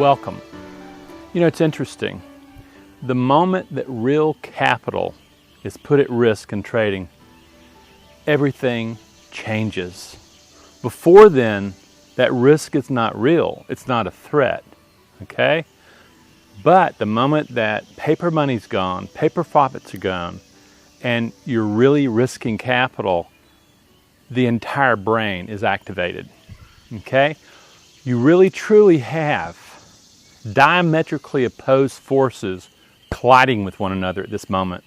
Welcome. You know, it's interesting. The moment that real capital is put at risk in trading, everything changes. Before then, that risk is not real. It's not a threat, okay? But the moment that paper money's gone, paper profits are gone, and you're really risking capital, the entire brain is activated, okay? You really truly have diametrically opposed forces colliding with one another at this moment.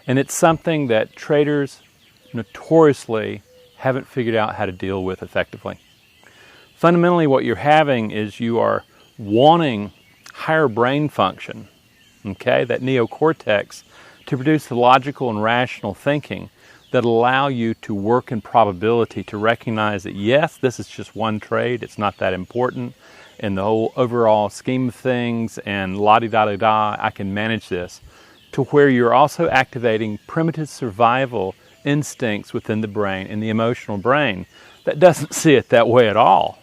And it's something that traders notoriously haven't figured out how to deal with effectively. Fundamentally, what you're having is you are wanting higher brain function, okay, that neocortex, to produce the logical and rational thinking that allow you to work in probability, to recognize that yes, this is just one trade, it's not that important in the whole overall scheme of things, and la-di-da-di-da, I can manage this, to where you're also activating primitive survival instincts within the brain, in the emotional brain, that doesn't see it that way at all.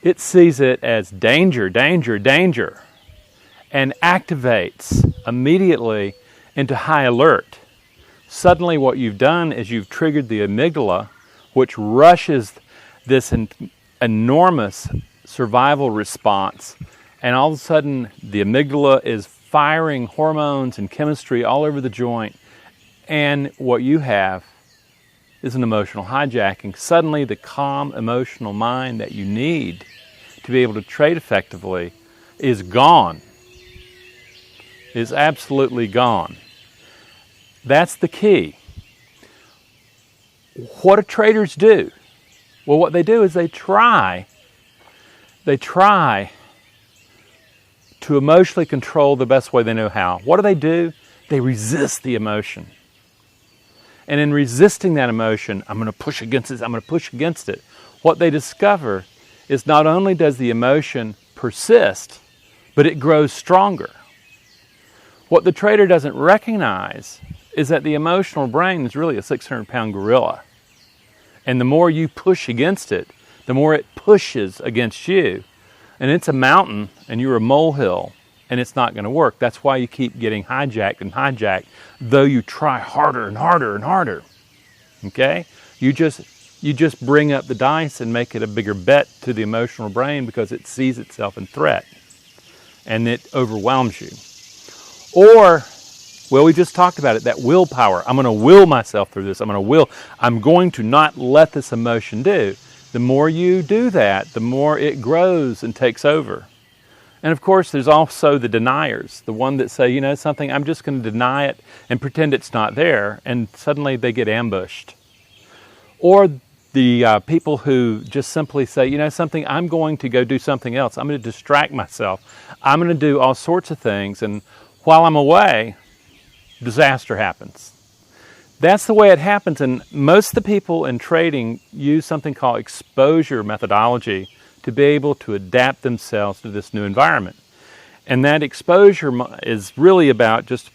It sees it as danger, danger, danger, and activates immediately into high alert. Suddenly what you've done is you've triggered the amygdala, which rushes this enormous survival response, and all of a sudden the amygdala is firing hormones and chemistry all over the joint, and what you have is an emotional hijacking. Suddenly the calm emotional mind that you need to be able to trade effectively is gone, is absolutely gone. That's the key. What do traders do? Well, what they do is they try to emotionally control the best way they know how. What do? They resist the emotion. And in resisting that emotion, I'm going to push against it, I'm going to push against it. What they discover is not only does the emotion persist, but it grows stronger. What the trader doesn't recognize is that the emotional brain is really a 600-pound gorilla. And the more you push against it, the more it pushes against you. And it's a mountain, and you're a molehill, and it's not going to work. That's why you keep getting hijacked and hijacked, though you try harder and harder and harder. Okay? You just bring up the dice and make it a bigger bet to the emotional brain because it sees itself in threat, and it overwhelms you. Or, well, we just talked about it, that willpower. I'm going to will myself through this. I'm going to not let this emotion do. The more you do that, the more it grows and takes over. And of course, there's also the deniers, the one that say, you know something, I'm just going to deny it and pretend it's not there, and suddenly they get ambushed. Or the people who just simply say, you know something, I'm going to go do something else. I'm going to distract myself. I'm going to do all sorts of things, and while I'm away, disaster happens. That's the way it happens, and most of the people in trading use something called exposure methodology to be able to adapt themselves to this new environment. And that exposure is really about just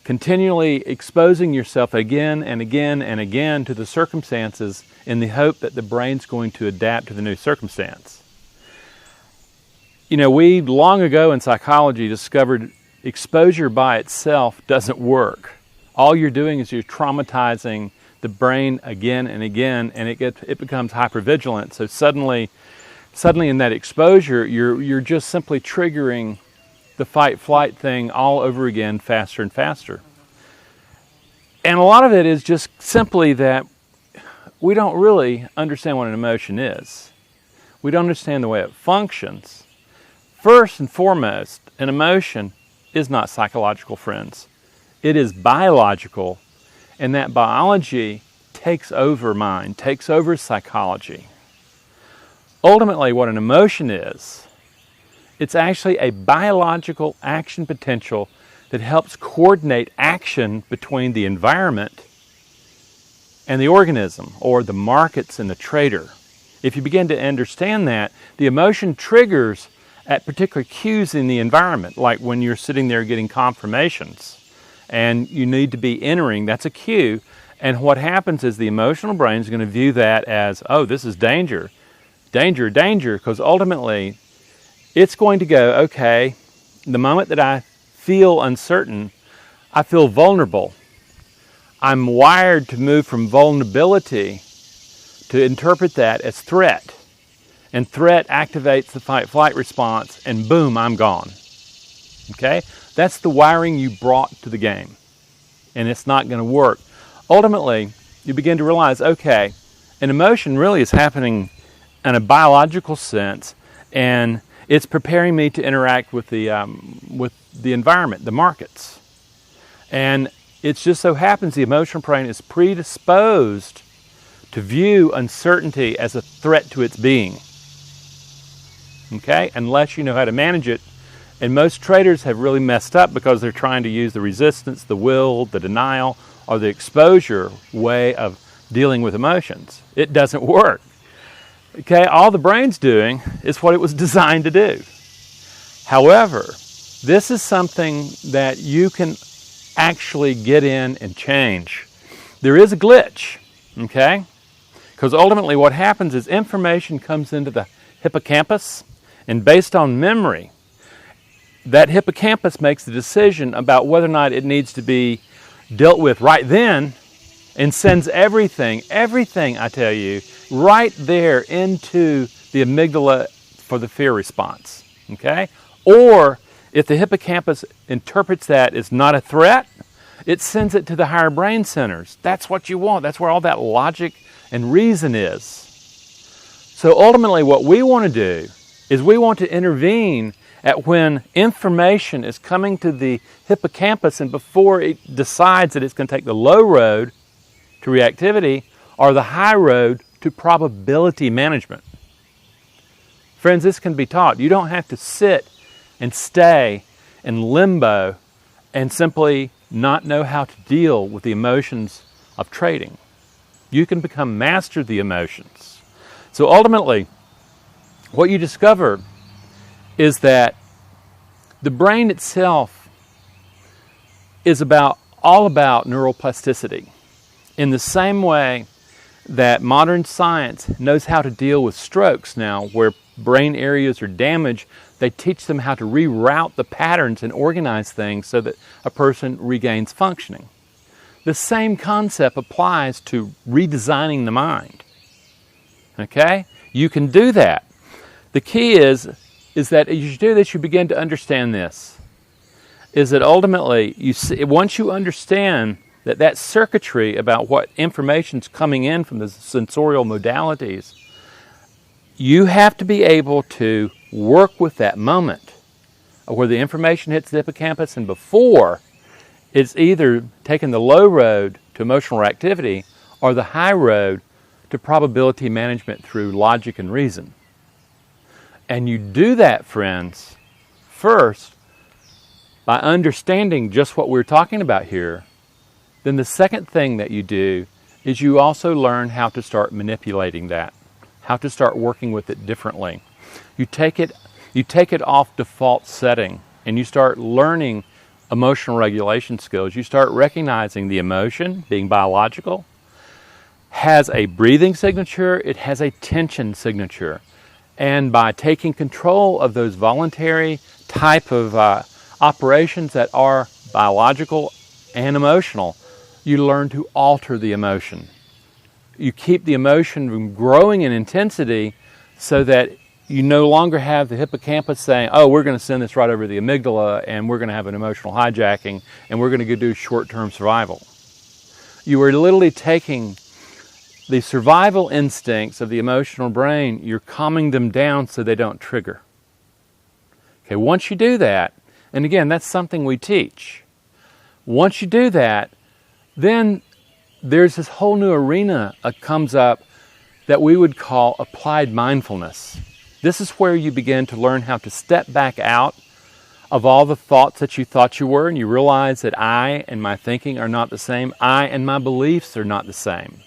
continually exposing yourself again and again and again to the circumstances in the hope that the brain's going to adapt to the new circumstance. You know, we long ago in psychology discovered exposure by itself doesn't work. All you're doing is you're traumatizing the brain again and again, and it becomes hypervigilant. So suddenly in that exposure, you're just simply triggering the fight-flight thing all over again, faster and faster. And a lot of it is just simply that we don't really understand what an emotion is. We don't understand the way it functions. First and foremost, an emotion is not psychological, friends. It is biological, and that biology takes over mind, takes over psychology. Ultimately, what an emotion is, it's actually a biological action potential that helps coordinate action between the environment and the organism, or the markets and the trader. If you begin to understand that, the emotion triggers at particular cues in the environment, like when you're sitting there getting confirmations and you need to be entering, that's a cue. And what happens is the emotional brain is going to view that as, oh, this is danger, danger, danger, because ultimately it's going to go, okay, the moment that I feel uncertain, I feel vulnerable. I'm wired to move from vulnerability to interpret that as threat. And threat activates the fight-flight response, and boom, I'm gone. Okay? That's the wiring you brought to the game. And it's not going to work. Ultimately, you begin to realize, okay, an emotion really is happening in a biological sense, and it's preparing me to interact with the environment, the markets. And it just so happens the emotional brain is predisposed to view uncertainty as a threat to its being. Okay? Unless you know how to manage it. And most traders have really messed up because they're trying to use the resistance, the will, the denial, or the exposure way of dealing with emotions. It doesn't work. Okay? All the brain's doing is what it was designed to do. However, this is something that you can actually get in and change. There is a glitch, okay? Because ultimately what happens is information comes into the hippocampus, and based on memory, that hippocampus makes the decision about whether or not it needs to be dealt with right then, and sends everything, I tell you, right there into the amygdala for the fear response, okay? Or if the hippocampus interprets that as not a threat, it sends it to the higher brain centers. That's what you want. That's where all that logic and reason is. So ultimately what we want to do is we want to intervene at when information is coming to the hippocampus, and before it decides that it's going to take the low road to reactivity or the high road to probability management. Friends, this can be taught. You don't have to sit and stay in limbo and simply not know how to deal with the emotions of trading. You can become master of the emotions. So ultimately, what you discover is that the brain itself is all about neuroplasticity. In the same way that modern science knows how to deal with strokes now, where brain areas are damaged, they teach them how to reroute the patterns and organize things so that a person regains functioning. The same concept applies to redesigning the mind. Okay? You can do that. The key is that as you do this, you begin to understand this. Is that ultimately, once you understand that circuitry about what information's coming in from the sensorial modalities, you have to be able to work with that moment where the information hits the hippocampus, and before it's either taking the low road to emotional reactivity or the high road to probability management through logic and reason. And you do that, friends, first by understanding just what we're talking about here. Then the second thing that you do is you also learn how to start manipulating that, how to start working with it differently. You take it off default setting, and you start learning emotional regulation skills. You start recognizing the emotion, being biological, has a breathing signature, it has a tension signature. And by taking control of those voluntary type of operations that are biological and emotional, you learn to alter the emotion. You keep the emotion from growing in intensity so that you no longer have the hippocampus saying, oh, we're going to send this right over the amygdala and we're going to have an emotional hijacking and we're going to go do short-term survival. You are literally taking the survival instincts of the emotional brain, you're calming them down so they don't trigger. Okay, once you do that, and again, that's something we teach. Once you do that, then there's this whole new arena that comes up that we would call applied mindfulness. This is where you begin to learn how to step back out of all the thoughts that you thought you were, and you realize that I and my thinking are not the same. I and my beliefs are not the same.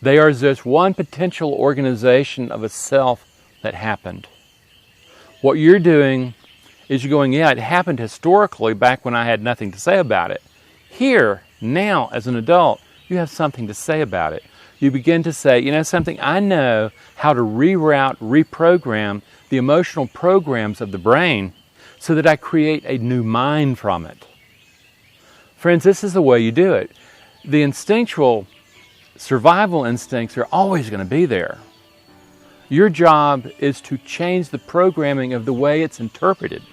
They are just one potential organization of a self that happened. What you're doing is you're going, yeah, it happened historically back when I had nothing to say about it. Here, now, as an adult, you have something to say about it. You begin to say, you know something, I know how to reroute, reprogram the emotional programs of the brain so that I create a new mind from it. Friends, this is the way you do it. The instinctual survival instincts are always going to be there. Your job is to change the programming of the way it's interpreted.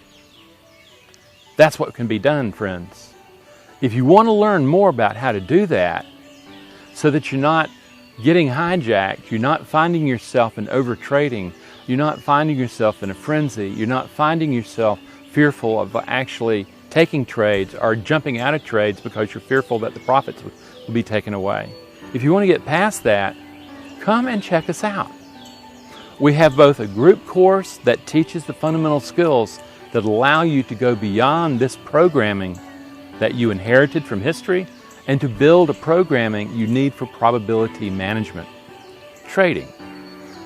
That's what can be done, friends. If you want to learn more about how to do that, so that you're not getting hijacked, you're not finding yourself in overtrading, you're not finding yourself in a frenzy, you're not finding yourself fearful of actually taking trades or jumping out of trades because you're fearful that the profits will be taken away. If you want to get past that, come and check us out. We have both a group course that teaches the fundamental skills that allow you to go beyond this programming that you inherited from history and to build a programming you need for probability management, trading.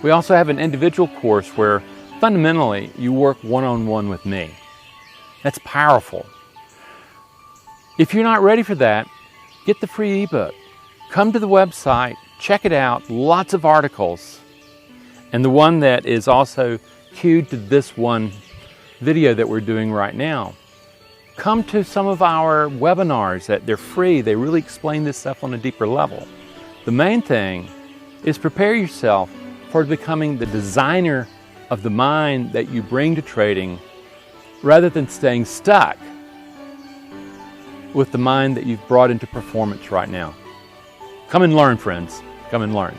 We also have an individual course where fundamentally you work one-on-one with me. That's powerful. If you're not ready for that, get the free ebook. Come to the website, check it out, lots of articles. And the one that is also cued to this one video that we're doing right now. Come to some of our webinars that they're free. They really explain this stuff on a deeper level. The main thing is prepare yourself for becoming the designer of the mind that you bring to trading rather than staying stuck with the mind that you've brought into performance right now. Come and learn, friends. Come and learn.